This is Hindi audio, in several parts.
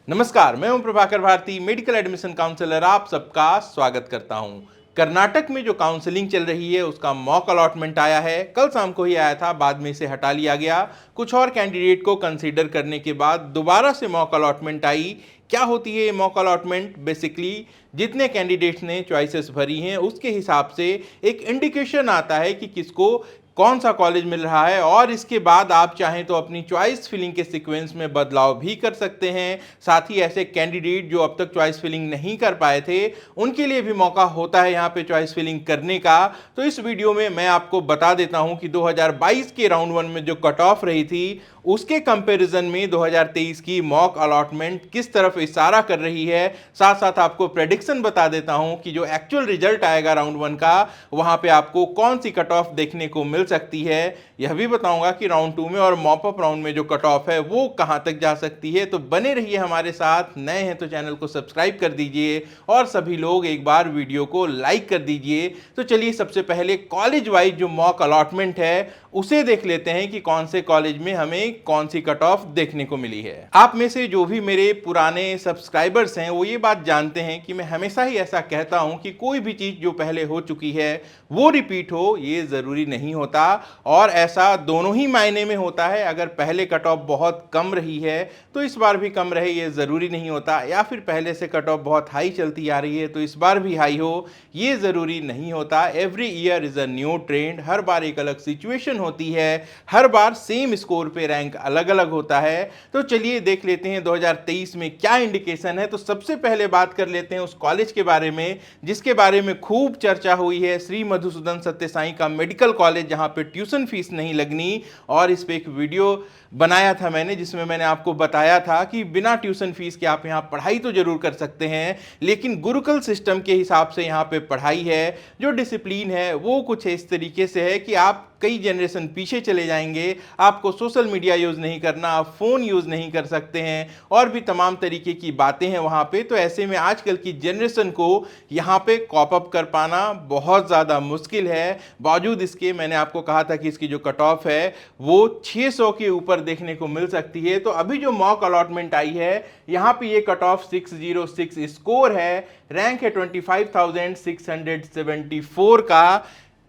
नमस्कार, मैं हूं Prabhakar Bharti, medical admission counsellor. आप सबका स्वागत करता हूं। कर्नाटक में जो काउंसलिंग चल रही है उसका मॉक अलॉटमेंट आया है। कल शाम को ही आया था, बाद में इसे हटा लिया गया। कुछ और कैंडिडेट को कंसीडर करने के बाद दोबारा से मॉक अलॉटमेंट आई। क्या होती है ये मॉक अलॉटमेंट? बेसिकली जितने कैंडिडेट्स ने चॉइसेस भरी हैं उसके हिसाब से एक इंडिकेशन आता है कि किसको कौन सा कॉलेज मिल रहा है, और इसके बाद आप चाहें तो अपनी चॉइस फिलिंग के सीक्वेंस में बदलाव भी कर सकते हैं। साथ ही ऐसे कैंडिडेट जो अब तक चॉइस फिलिंग नहीं कर पाए थे उनके लिए भी मौका होता है यहाँ पे चॉइस फिलिंग करने का। तो इस वीडियो में मैं आपको बता देता हूँ कि 2022 के राउंड वन में जो कट ऑफ रही थी उसके कंपैरिजन में 2023 की मॉक अलॉटमेंट किस तरफ इशारा कर रही है। साथ साथ आपको प्रेडिक्शन बता देता हूं कि जो एक्चुअल रिजल्ट आएगा राउंड वन का, वहां पे आपको कौन सी कट ऑफ देखने को मिल सकती है। यह भी बताऊंगा कि राउंड टू में और मॉप अप राउंड में जो कट ऑफ है वो कहां तक जा सकती है। तो बने रहिए हमारे साथ। नए हैं तो चैनल को सब्सक्राइब कर दीजिए और सभी लोग एक बार वीडियो को लाइक कर दीजिए। तो चलिए सबसे पहले कॉलेज वाइज जो मॉक अलॉटमेंट है उसे देख लेते हैं कि कौन से कॉलेज में हमें कौन सी कट ऑफ देखने को मिली है। आप में से जो भी मेरे पुराने सब्सक्राइबर्स हैं वो ये बात जानते हैं कि मैं हमेशा ही ऐसा कहता हूं कि कोई भी चीज जो पहले हो चुकी है वो रिपीट हो ये जरूरी नहीं होता, और ऐसा दोनों ही मायने में होता है। अगर पहले कट ऑफ बहुत कम रही है तो इस बार भी कम रहे ये जरूरी नहीं होता, या फिर पहले से कट ऑफ बहुत हाई चलती आ रही है तो इस बार भी हाई हो ये जरूरी नहीं होता। Every year is a new trend. हर बार एक अलग सिचुएशन होती है, हर बार सेम स्कोर पे रैंक अलग अलग होता है। तो चलिए देख लेते हैं 2023 में क्या इंडिकेशन है। तो सबसे पहले बात कर लेते हैं उस कॉलेज के बारे में जिसके बारे में खूब चर्चा हुई है, श्री मधुसूदन सत्यसाई का मेडिकल कॉलेज, जहां पे ट्यूशन फीस नहीं लगनी। और इस पे एक वीडियो बनाया था मैंने जिसमें मैंने आपको बताया था कि बिना ट्यूशन फीस के आप यहाँ पढ़ाई तो जरूर कर सकते हैं, लेकिन गुरुकुल सिस्टम के हिसाब से यहाँ पे पढ़ाई है। जो डिसिप्लिन है वो कुछ इस तरीके से है कि आप कई जनरेशन पीछे चले जाएंगे। आपको सोशल मीडिया यूज़ नहीं करना, आप फ़ोन यूज़ नहीं कर सकते हैं, और भी तमाम तरीके की बातें हैं वहाँ पे। तो ऐसे में आजकल की जनरेशन को यहाँ पे कॉप अप कर पाना बहुत ज़्यादा मुश्किल है। बावजूद इसके मैंने आपको कहा था कि इसकी जो कट ऑफ है वो 600 के ऊपर देखने को मिल सकती है। तो अभी जो मॉक अलॉटमेंट आई है यहाँ पे ये कट ऑफ 606 स्कोर है, रैंक है 25,674 का।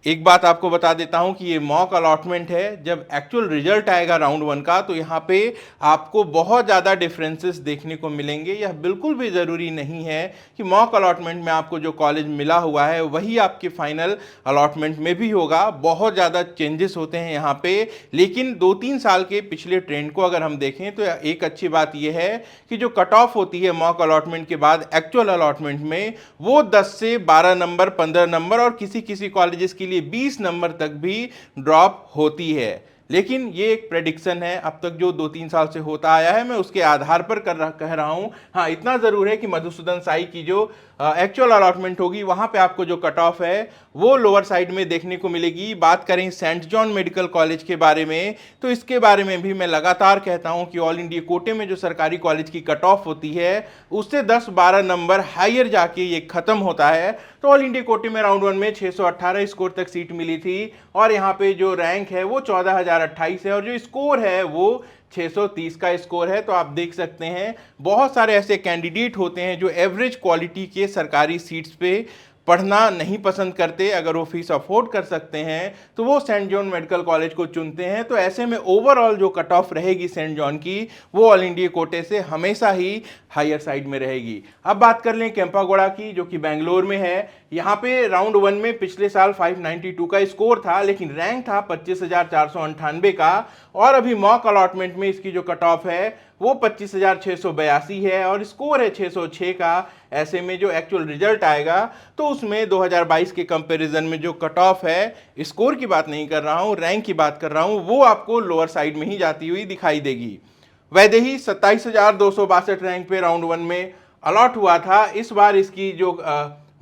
एक बात आपको बता देता हूं कि ये मॉक अलॉटमेंट है। जब एक्चुअल रिजल्ट आएगा राउंड वन का तो यहाँ पे आपको बहुत ज़्यादा डिफरेंसेस देखने को मिलेंगे। यह बिल्कुल भी ज़रूरी नहीं है कि मॉक अलॉटमेंट में आपको जो कॉलेज मिला हुआ है वही आपके फाइनल अलॉटमेंट में भी होगा। बहुत ज़्यादा चेंजेस होते हैं यहाँ पे। लेकिन 2-3 साल के पिछले ट्रेंड को अगर हम देखें तो एक अच्छी बात यह है कि जो कट ऑफ होती है मॉक अलॉटमेंट के बाद एक्चुअल अलॉटमेंट में, वो 10 से 12 नंबर, 15 नंबर और किसी किसी कॉलेजेस के लिए 20 नंबर तक भी ड्रॉप होती है। लेकिन ये एक प्रेडिक्शन है, अब तक जो 2-3 साल से होता आया है मैं उसके आधार पर कह रहा हूं। हाँ, इतना जरूर है कि मधुसूदन साई की जो एक्चुअल अलॉटमेंट होगी वहां पे आपको जो कट ऑफ है वो लोअर साइड में देखने को मिलेगी। बात करें सेंट जॉन मेडिकल कॉलेज के बारे में तो इसके बारे में भी मैं लगातार कहता हूं कि ऑल इंडिया कोटे में जो सरकारी कॉलेज की कट ऑफ होती है उससे 10-12 नंबर हायर जाके ये खत्म होता है। तो ऑल इंडिया कोटे में राउंड वन में 618 स्कोर तक सीट मिली थी, और यहाँ पे जो रैंक है वो 14,028 है, और जो स्कोर है वो 630 का स्कोर है। तो आप देख सकते हैं बहुत सारे ऐसे कैंडिडेट होते हैं जो एवरेज क्वालिटी के सरकारी सीट्स पे पढ़ना नहीं पसंद करते। अगर वो फीस अफोर्ड कर सकते हैं तो वो सेंट जॉन मेडिकल कॉलेज को चुनते हैं। तो ऐसे में ओवरऑल जो कट ऑफ रहेगी सेंट जॉन की वो ऑल इंडिया कोटे से हमेशा ही हायर साइड में रहेगी। अब बात कर लें केंपागोड़ा की जो कि बेंगलोर में है। यहाँ पे राउंड वन में पिछले साल 592 का स्कोर था, लेकिन रैंक था 25,498 का, और अभी मॉक अलॉटमेंट में इसकी जो कट ऑफ है वो 25,682 है और स्कोर है 606 का। ऐसे में जो एक्चुअल रिजल्ट आएगा तो उसमें 2022 के कंपैरिजन में जो कट ऑफ है, स्कोर की बात नहीं कर रहा हूँ, रैंक की बात कर रहा हूँ, वो आपको लोअर साइड में ही जाती हुई दिखाई देगी। वैदेही 27,262 रैंक पे राउंड वन में अलॉट हुआ था। इस बार इसकी जो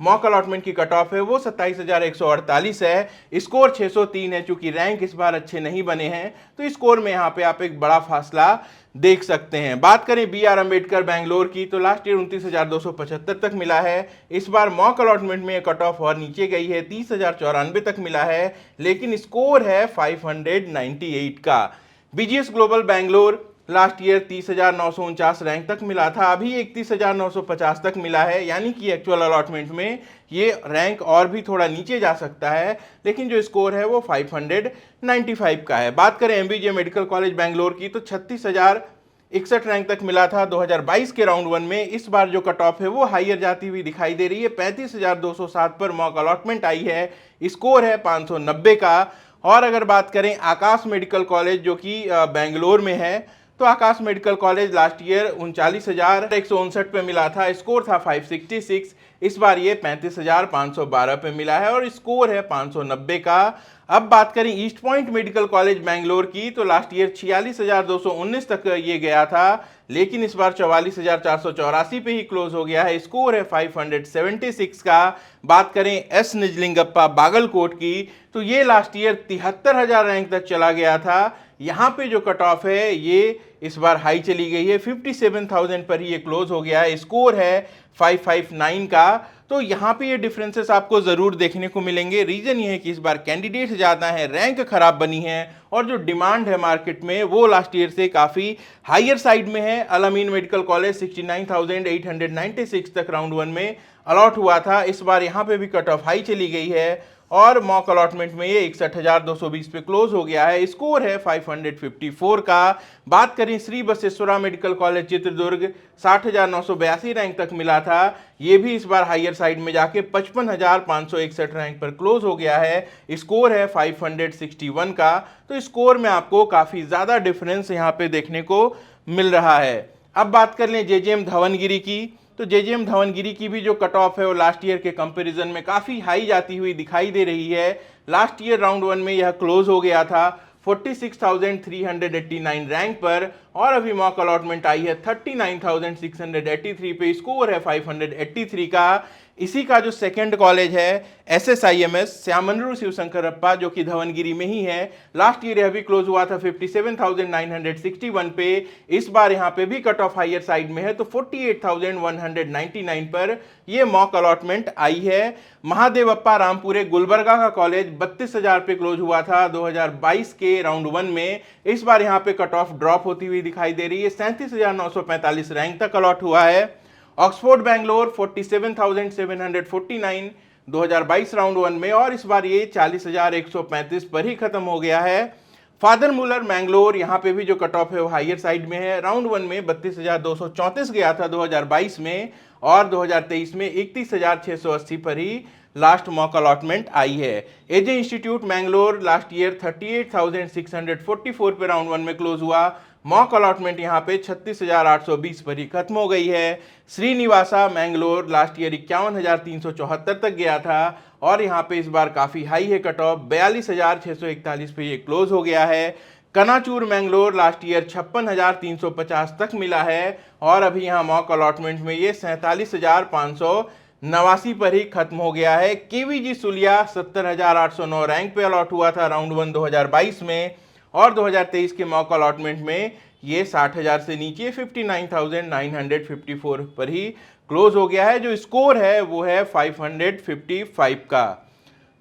मॉक अलॉटमेंट की कट ऑफ है वो 27,148 है, स्कोर 603 है। चूंकि रैंक इस बार अच्छे नहीं बने हैं तो स्कोर में यहाँ पे आप एक बड़ा फासला देख सकते हैं। बात करें बी आर अम्बेडकर बेंगलोर की तो लास्ट ईयर 29,275 तक मिला है। इस बार मॉक अलॉटमेंट में कट ऑफ और नीचे गई है, 30,094 तक मिला है, लेकिन स्कोर है 598 का। BGS global Bangalore last year 30,949 rank तक मिला था, अभी 31,950 तक मिला है, यानी कि एक्चुअल अलॉटमेंट में ये रैंक और भी थोड़ा नीचे जा सकता है, लेकिन जो स्कोर है वो 595 का है। बात करें एमबीजे मेडिकल कॉलेज बेंगलोर की तो 36,061 रैंक तक मिला था 2022 के राउंड 1 में। इस बार जो कट ऑफ है वो हाइयर जाती हुई दिखाई दे रही है, 35,207 पर मॉक अलॉटमेंट आई है, स्कोर है 590 का। और अगर बात करें आकाश मेडिकल कॉलेज जो कि बेंगलोर में है, तो आकाश मेडिकल कॉलेज लास्ट ईयर 39,159 पे मिला था, स्कोर था 566। इस बार ये 35,512 पे मिला है और स्कोर है 590 का। अब बात करें east point medical college Bangalore की तो लास्ट ईयर 46,219 तक ये गया था, लेकिन इस बार 44,484 पे ही क्लोज हो गया है, स्कोर है 576 का। बात करें एस निजलिंगप्पा बागलकोट की तो ये लास्ट ईयर 73,000 रैंक तक चला गया था, यहाँ पे जो कट ऑफ है ये इस बार हाई चली गई है, 57,000 पर ही ये क्लोज हो गया है, स्कोर है 559 का। तो यहाँ पे ये डिफरेंसेस आपको जरूर देखने को मिलेंगे। रीजन ये है कि इस बार कैंडिडेट ज्यादा है, रैंक खराब बनी है और जो डिमांड है मार्केट में वो लास्ट ईयर से काफी हायर साइड में है। अल अमीन मेडिकल कॉलेज 69,896 तक राउंड 1 में अलॉट हुआ था, इस बार यहाँ पे भी कट ऑफ हाई चली गई है और मॉक अलॉटमेंट में ये 61,220 पे क्लोज हो गया है, स्कोर है 554 का। बात करें Shri Basaveshwara medical college Chitradurga 60,982 rank तक मिला था, ये भी इस बार हायर साइड में जाके 55,561 रैंक पर क्लोज हो गया है, स्कोर है 561 का। तो स्कोर में आपको काफी ज्यादा डिफरेंस यहाँ पे देखने को मिल रहा है। अब बात कर लें जेजेएम धवनगिरी की तो जेजेएम धवनगिरी की भी जो कट ऑफ है वो लास्ट ईयर के कंपैरिजन में काफी हाई जाती हुई दिखाई दे रही है। लास्ट ईयर राउंड 1 में यह क्लोज हो गया था 46,389 रैंक पर और अभी मॉक अलॉटमेंट आई है 39,683 पे, स्कोर है 583 का। इसी का जो सेकंड कॉलेज है SSIMS श्यामनरू शिवशंकरप्पा जो कि धवनगिरी में ही है, लास्ट ईयर अभी क्लोज हुआ था 57,961 पे, इस बार यहाँ पे भी कट ऑफ हायर साइड में है तो 48,199 पर ये मॉक अलॉटमेंट आई है। महादेवप्पा रामपुरे गुलबर्गा का कॉलेज 32,000 पे क्लोज हुआ था 2022 के राउंड 1 में, इस बार यहाँ पे कट ऑफ ड्रॉप होती हुई दिखाई दे रही है, 37,945 रैंक तक अलॉट हुआ है। ऑक्सफोर्ड बेंगलोर 47,749 2022 राउंड 1 में और इस बार ये 40,135 पर ही खत्म हो गया है। फादर मुलर मैंगलोर यहाँ पे भी जो कट ऑफ है वो हायर साइड में है, राउंड 1 में 32,234 गया था 2022 में और 2023 में 31,680 पर ही लास्ट मॉक अलॉटमेंट आई है। एजे इंस्टीट्यूट मैंगलोर लास्ट ईयर 38,644 पे राउंड 1 में क्लोज हुआ, मॉक अलॉटमेंट यहाँ पे 36,820 पर ही खत्म हो गई है। श्रीनिवासा मैंगलोर लास्ट ईयर 51,374 तक गया था और यहाँ पे इस बार काफी हाई है कट ऑफ, 42,641 पे ये क्लोज हो गया है। कनाचूर मैंगलोर लास्ट ईयर 56,350 तक मिला है और अभी यहाँ मॉक अलॉटमेंट में ये 47,589 पर ही खत्म हो गया है। केवीजी सुलिया 70,809 रैंक पे अलॉट हुआ था राउंड 1 2022 में और 2023 के मॉक अलॉटमेंट में ये 60,000 से नीचे 59,954 पर ही क्लोज हो गया है, जो स्कोर है वो है 555 का।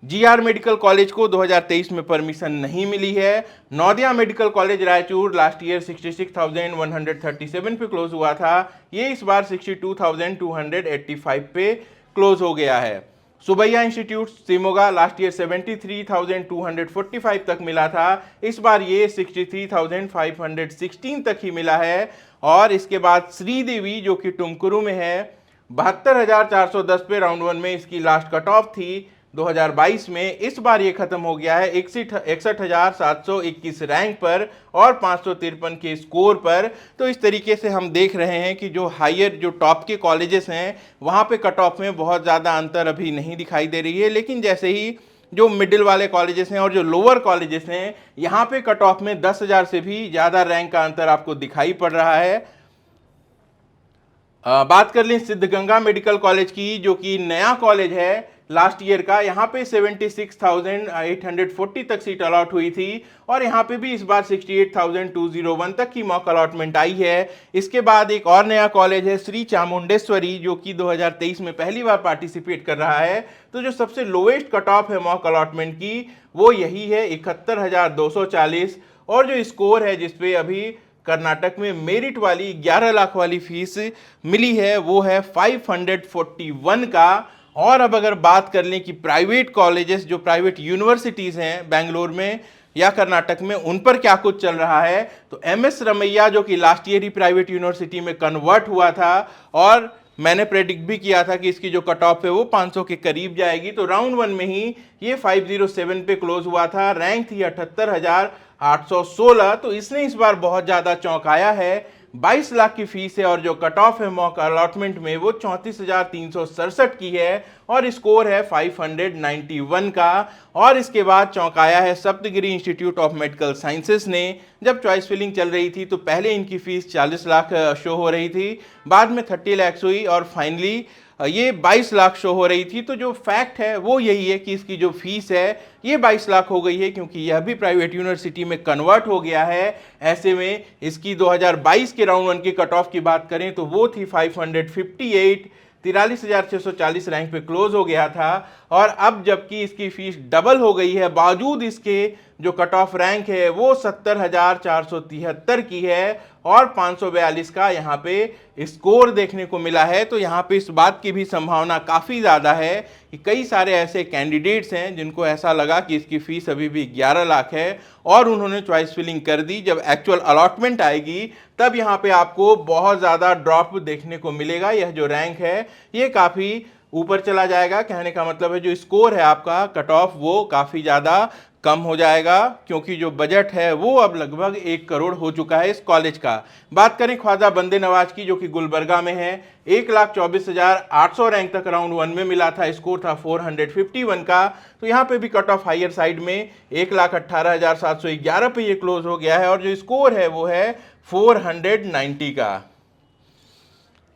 जीआर मेडिकल कॉलेज को 2023 में परमिशन नहीं मिली है। नौदिया medical college Raichur last year 66,137 पे क्लोज हुआ था, ये इस बार 62,285 पे क्लोज हो गया है। Subbaiah institute Shimoga last year 73,245 तक मिला था, इस बार ये 63,516 तक ही मिला है। और इसके बाद श्रीदेवी जो कि टुमकुरू में है 72,410 पे राउंड 1 में इसकी लास्ट कट ऑफ थी 2022 में, इस बार ये खत्म हो गया है 61,721 रैंक पर और 553 के स्कोर पर। तो इस तरीके से हम देख रहे हैं कि जो हायर जो टॉप के कॉलेजेस हैं वहाँ पे कट ऑफ में बहुत ज़्यादा अंतर अभी नहीं दिखाई दे रही है, लेकिन जैसे ही जो मिडिल वाले कॉलेजेस हैं और जो लोअर कॉलेजेस हैं यहाँ पे कट ऑफ में 10,000 से भी ज़्यादा रैंक का अंतर आपको दिखाई पड़ रहा है। बात कर लें सिद्धगंगा मेडिकल कॉलेज की जो कि नया कॉलेज है लास्ट ईयर का, यहाँ पे 76,840 तक सीट अलॉट हुई थी और यहाँ पे भी इस बार 68,201 तक की मॉक अलॉटमेंट आई है। इसके बाद एक और नया कॉलेज है श्री चामुंडेश्वरी जो कि 2023 में पहली बार पार्टिसिपेट कर रहा है, तो जो सबसे लोएस्ट कट ऑफ है मॉक अलॉटमेंट की वो यही है 71,240 और जो स्कोर है जिसपे अभी कर्नाटक में मेरिट वाली 11 लाख वाली फीस मिली है वो है 541 का। और अब अगर बात कर लें कि प्राइवेट कॉलेजेस, जो प्राइवेट यूनिवर्सिटीज़ हैं बेंगलोर में या कर्नाटक में, उन पर क्या कुछ चल रहा है, तो एमएस रमैया जो कि लास्ट ईयर ही प्राइवेट यूनिवर्सिटी में कन्वर्ट हुआ था और मैंने प्रेडिक्ट भी किया था कि इसकी जो कट ऑफ है वो 500 के करीब जाएगी, तो राउंड 1 में ही ये 507 पे क्लोज हुआ था। रैंक थी 78,816, तो इसने इस बार बहुत ज़्यादा चौंकाया है। 22 लाख की फीस है और जो कट ऑफ है मॉक अलॉटमेंट में वो 34,367 की है और स्कोर है 591 का। और इसके बाद चौंकाया है Saptagiri institute of medical sciences ने। जब चॉइस फिलिंग चल रही थी तो पहले इनकी फीस 40 लाख शो हो रही थी, बाद में 30 लाख हुई और फाइनली ये 22 लाख शो हो रही थी। तो जो फैक्ट है वो यही है कि इसकी जो फीस है ये 22 लाख हो गई है क्योंकि यह भी प्राइवेट यूनिवर्सिटी में कन्वर्ट हो गया है। ऐसे में इसकी 2022 के राउंड 1 की कट ऑफ की बात करें तो वो थी 558, 43,640 रैंक पे क्लोज हो गया था। और अब जबकि इसकी फीस डबल हो गई है, बावजूद इसके जो कट ऑफ रैंक है वो 70,473 की है और 542 का यहाँ पे स्कोर देखने को मिला है। तो यहाँ पे इस बात की भी संभावना काफ़ी ज़्यादा है कि कई सारे ऐसे कैंडिडेट्स हैं जिनको ऐसा लगा कि इसकी फीस अभी भी 11 लाख है और उन्होंने चॉइस फिलिंग कर दी। जब एक्चुअल अलॉटमेंट आएगी तब यहाँ पे आपको बहुत ज़्यादा ड्रॉप देखने को मिलेगा। यह जो रैंक है ये काफ़ी ऊपर चला जाएगा। कहने का मतलब है जो स्कोर है आपका कट ऑफ वो काफ़ी ज़्यादा कम हो जाएगा क्योंकि जो बजट है वो अब लगभग 1 करोड़ हो चुका है इस कॉलेज का। बात करें ख्वाजा बंदे नवाज की जो कि गुलबर्गा में है, 1,24,800 रैंक तक राउंड 1 में मिला था, स्कोर था 451 का। तो यहाँ पे भी कट ऑफ हायर साइड में 1,18,711 पे ये क्लोज हो गया है और जो स्कोर है वो है 490 का।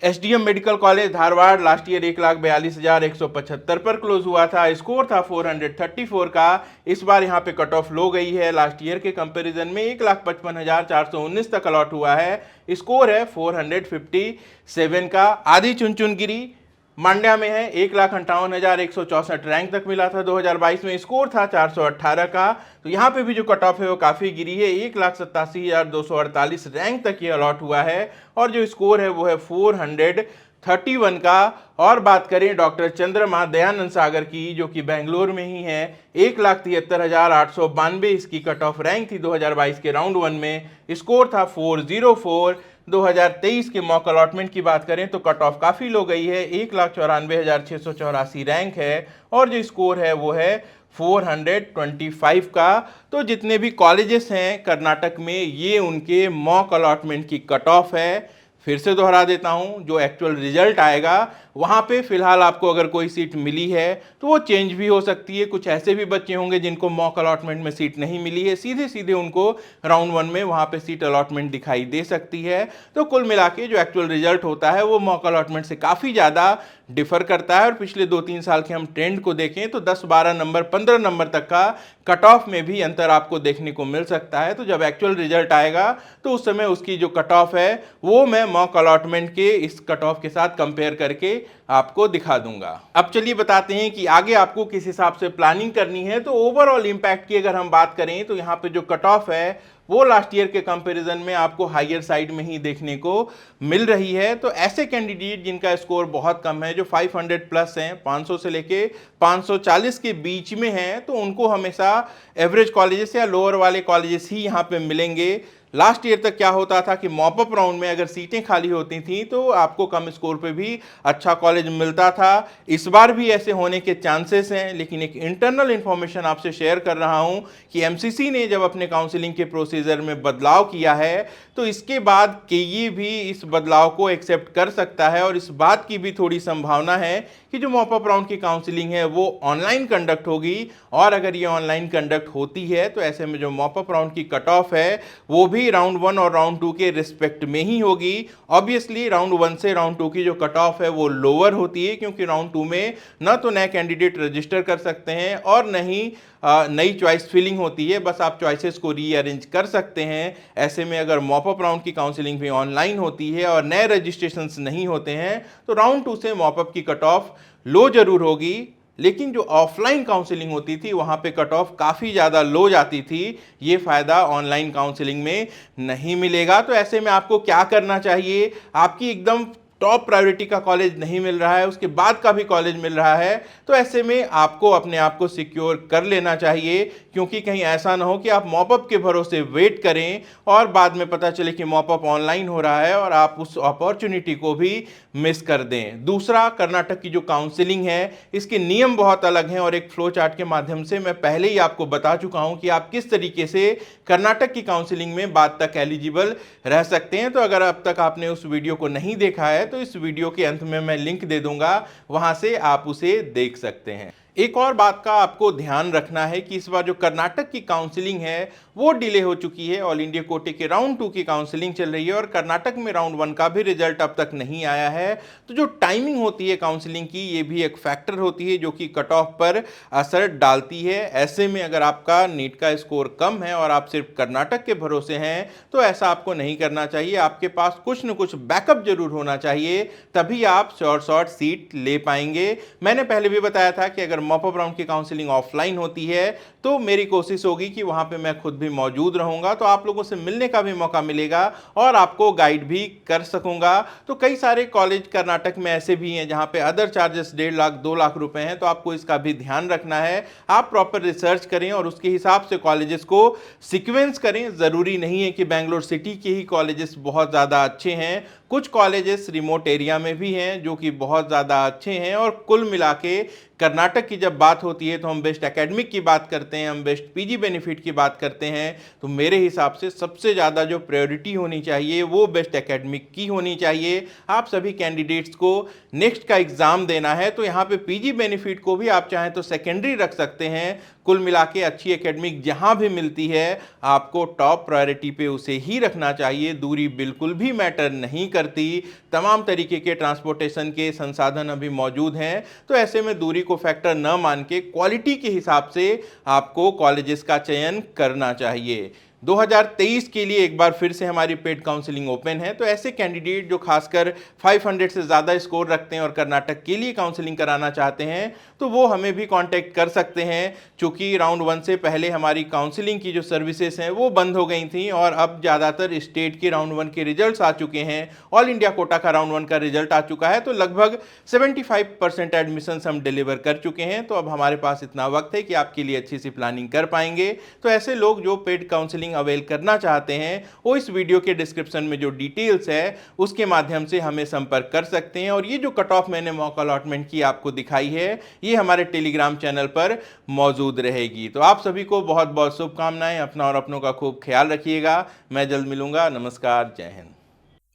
SDM medical college Dharwad last year 1,42,175 पर क्लोज हुआ था, स्कोर था 434 का। इस बार यहाँ पे कट ऑफ लो गई है, लास्ट ईयर के कंपैरिजन में 1,55,419 तक अलॉट हुआ है, स्कोर है 457 का। आदि चुनचुनगिरी मांड्या में है, 1,58,164 रैंक तक मिला था 2022 में, स्कोर था 418 का। तो यहाँ पे भी जो कट ऑफ है वो काफ़ी गिरी है, 1,87,248 रैंक तक ये अलॉट हुआ है और जो स्कोर है वो है 431 का। और बात करें डॉक्टर चंद्रमा दयानंद सागर की जो कि बेंगलोर में ही है, 1,73,892 इसकी कट ऑफ रैंक थी 2022 के राउंड 1 में, स्कोर था 404। 2023 के मॉक अलॉटमेंट की बात करें तो कट ऑफ काफ़ी लो गई है, 1,94,684 रैंक है और जो स्कोर है वो है 425 का। तो जितने भी कॉलेजेस हैं कर्नाटक में ये उनके मॉक अलॉटमेंट की कट ऑफ है। फिर से दोहरा देता हूं, जो एक्चुअल रिजल्ट आएगा वहां पे फिलहाल आपको अगर कोई सीट मिली है तो वो चेंज भी हो सकती है। कुछ ऐसे भी बच्चे होंगे जिनको मॉक अलॉटमेंट में सीट नहीं मिली है, सीधे सीधे उनको राउंड 1 में वहां पे सीट अलॉटमेंट दिखाई दे सकती है। तो कुल मिला के जो एक्चुअल रिजल्ट होता है वो मॉक अलॉटमेंट से काफ़ी ज़्यादा डिफर करता है। और पिछले 2-3 साल के हम ट्रेंड को देखें तो 10-12 नंबर 15 नंबर तक का कट ऑफ में भी अंतर आपको देखने को मिल सकता है। तो जब एक्चुअल रिजल्ट आएगा तो उस समय उसकी जो कट ऑफ है वो मैं मॉक अलॉटमेंट के इस कट ऑफ के साथ कंपेयर करके आपको दिखा दूंगा। अब चलिए बताते हैं कि आगे आपको किस हिसाब से प्लानिंग करनी है। तो ओवरऑल इंपैक्ट की अगर हम बात करें तो यहाँ पे जो कट ऑफ है वो लास्ट ईयर के कंपैरिजन में आपको हायर साइड में ही देखने को मिल रही है। तो ऐसे कैंडिडेट जिनका स्कोर बहुत कम है, जो 500 प्लस हैं, 500 से लेके 540 के बीच में हैं, तो उनको हमेशा एवरेज कॉलेजेस या लोअर वाले कॉलेजेस ही यहाँ पे मिलेंगे। लास्ट ईयर तक क्या होता था कि मॉपअप राउंड में अगर सीटें खाली होती थी तो आपको कम स्कोर पे भी अच्छा कॉलेज मिलता था। इस बार भी ऐसे होने के चांसेस हैं, लेकिन एक इंटरनल इंफॉर्मेशन आपसे शेयर कर रहा हूं कि एमसीसी ने जब अपने काउंसलिंग के प्रोसीजर में बदलाव किया है तो इसके बाद केई भी इस बदलाव को एक्सेप्ट कर सकता है और इस बात की भी थोड़ी संभावना है कि जो मॉपअप राउंड की काउंसलिंग है वो ऑनलाइन कंडक्ट होगी। और अगर ये ऑनलाइन कंडक्ट होती है तो ऐसे में जो मॉपअप राउंड की कट ऑफ है वो भी राउंड 1 और राउंड 2 के रिस्पेक्ट में ही होगी। ऑब्वियसली राउंड 1 से राउंड 2 की जो कट ऑफ है वो लोअर होती है क्योंकि राउंड 2 में न तो नए कैंडिडेट रजिस्टर कर सकते हैं और न ही नई चॉइस फिलिंग होती है, बस आप चॉइसेस को रीअरेंज कर सकते हैं। ऐसे में अगर मॉपअप राउंड की काउंसलिंग भी ऑनलाइन होती है और नए रजिस्ट्रेशंस नहीं होते हैं तो राउंड 2 से मॉपअप की कट ऑफ लो जरूर होगी। लेकिन जो ऑफलाइन काउंसलिंग होती थी वहां पे कट ऑफ काफ़ी ज़्यादा लो जाती थी। ये फ़ायदा ऑनलाइन काउंसलिंग में नहीं मिलेगा। तो ऐसे में आपको क्या करना चाहिए, आपकी एकदम टॉप प्रायोरिटी का कॉलेज नहीं मिल रहा है, उसके बाद का भी कॉलेज मिल रहा है, तो ऐसे में आपको अपने आप को सिक्योर कर लेना चाहिए, क्योंकि कहीं ऐसा ना हो कि आप मॉपअप के भरोसे वेट करें और बाद में पता चले कि मॉपअप ऑनलाइन हो रहा है और आप उस अपॉर्चुनिटी को भी मिस कर दें। दूसरा, कर्नाटक की जो काउंसलिंग है इसके नियम बहुत अलग हैं और एक फ्लो चार्ट के माध्यम से मैं पहले ही आपको बता चुका हूं कि आप किस तरीके से कर्नाटक की काउंसलिंग में बाद तक एलिजिबल रह सकते हैं। तो अगर अब तक आपने उस वीडियो को नहीं देखा है तो इस वीडियो के अंत में मैं लिंक दे दूंगा, वहां से आप उसे देख सकते हैं। एक और बात का आपको ध्यान रखना है कि इस बार जो कर्नाटक की काउंसलिंग है वो डिले हो चुकी है। ऑल इंडिया कोटे के राउंड 2 की काउंसलिंग चल रही है और कर्नाटक में राउंड 1 का भी रिजल्ट अब तक नहीं आया है। तो जो टाइमिंग होती है काउंसलिंग की, ये भी एक फैक्टर होती है जो कि कट ऑफ पर असर डालती है। ऐसे में अगर आपका नीट का स्कोर कम है और आप सिर्फ कर्नाटक के भरोसे हैं तो ऐसा आपको नहीं करना चाहिए। आपके पास कुछ न कुछ बैकअप जरूर होना चाहिए, तभी आप शॉर्ट सीट ले पाएंगे। मैंने पहले भी बताया था कि अगर मॉपअप राउंड की काउंसलिंग ऑफलाइन होती है तो मेरी कोशिश होगी कि वहां पे मैं खुद भी मौजूद रहूंगा, तो आप लोगों से मिलने का भी मौका मिलेगा और आपको गाइड भी कर सकूंगा। तो कई सारे कॉलेज कर्नाटक में ऐसे भी हैं जहां पे अदर चार्जेस 1.5 लाख 2 लाख रुपए हैं, तो आपको इसका भी ध्यान रखना है। आप प्रॉपर रिसर्च करें और उसके हिसाब से कॉलेजेस को सीक्वेंस करें। जरूरी नहीं है कि बेंगलोर सिटी के ही कॉलेजेस बहुत ज्यादा अच्छे हैं, कुछ कॉलेजेस रिमोट एरिया में भी हैं जो कि बहुत ज़्यादा अच्छे हैं। और कुल मिला के कर्नाटक की जब बात होती है तो हम बेस्ट एकेडमिक की बात करते हैं, हम बेस्ट पीजी बेनिफिट की बात करते हैं, तो मेरे हिसाब से सबसे ज़्यादा जो प्रायोरिटी होनी चाहिए वो बेस्ट एकेडमिक की होनी चाहिए। आप सभी कैंडिडेट्स को नेक्स्ट का एग्ज़ाम देना है तो यहाँ पे पीजी बेनिफिट को भी आप चाहें तो सेकेंडरी रख सकते हैं। कुल मिला के अच्छी एकेडमिक जहाँ भी मिलती है आपको टॉप प्रायोरिटी पे उसे ही रखना चाहिए। दूरी बिल्कुल भी मैटर नहीं करती, तमाम तरीके के ट्रांसपोर्टेशन के संसाधन अभी मौजूद हैं, तो ऐसे में दूरी को फैक्टर न मान के क्वालिटी के हिसाब से आपको कॉलेजेस का चयन करना चाहिए। 2023 के लिए एक बार फिर से हमारी पेड काउंसलिंग ओपन है, तो ऐसे कैंडिडेट जो खासकर 500 से ज़्यादा स्कोर रखते हैं और कर्नाटक के लिए काउंसलिंग कराना चाहते हैं तो वो हमें भी कांटेक्ट कर सकते हैं। चूँकि राउंड 1 से पहले हमारी काउंसलिंग की जो सर्विसेज हैं वो बंद हो गई थी और अब ज़्यादातर स्टेट के राउंड 1 के रिजल्ट्स आ चुके हैं, ऑल इंडिया कोटा का राउंड 1 का रिजल्ट आ चुका है, तो लगभग 75% एडमिशन हम डिलीवर कर चुके हैं। तो अब हमारे पास इतना वक्त है कि आपके लिए अच्छी सी प्लानिंग कर पाएंगे। तो ऐसे लोग जो पेड काउंसलिंग अवेल करना चाहते हैं वो इस वीडियो के डिस्क्रिप्शन में जो डिटेल्स है उसके माध्यम से हमें संपर्क कर सकते हैं। और ये जो कट ऑफ मैंने मॉक अलॉटमेंट की आपको दिखाई है ये हमारे टेलीग्राम चैनल पर मौजूद रहेगी। तो आप सभी को बहुत बहुत शुभकामनाएं, अपना और अपनों का खूब ख्याल रखिएगा। मैं जल्द मिलूंगा। नमस्कार, जय हिंद।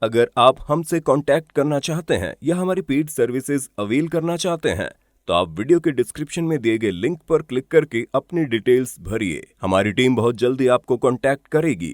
अगर आप हमसे कांटेक्ट करना चाहते हैं या हमारी पेड सर्विसेज अवेल करना चाहते हैं तो आप वीडियो के डिस्क्रिप्शन में दिए गए लिंक पर क्लिक करके अपनी डिटेल्स भरिए। हमारी टीम बहुत जल्दी आपको कांटेक्ट करेगी।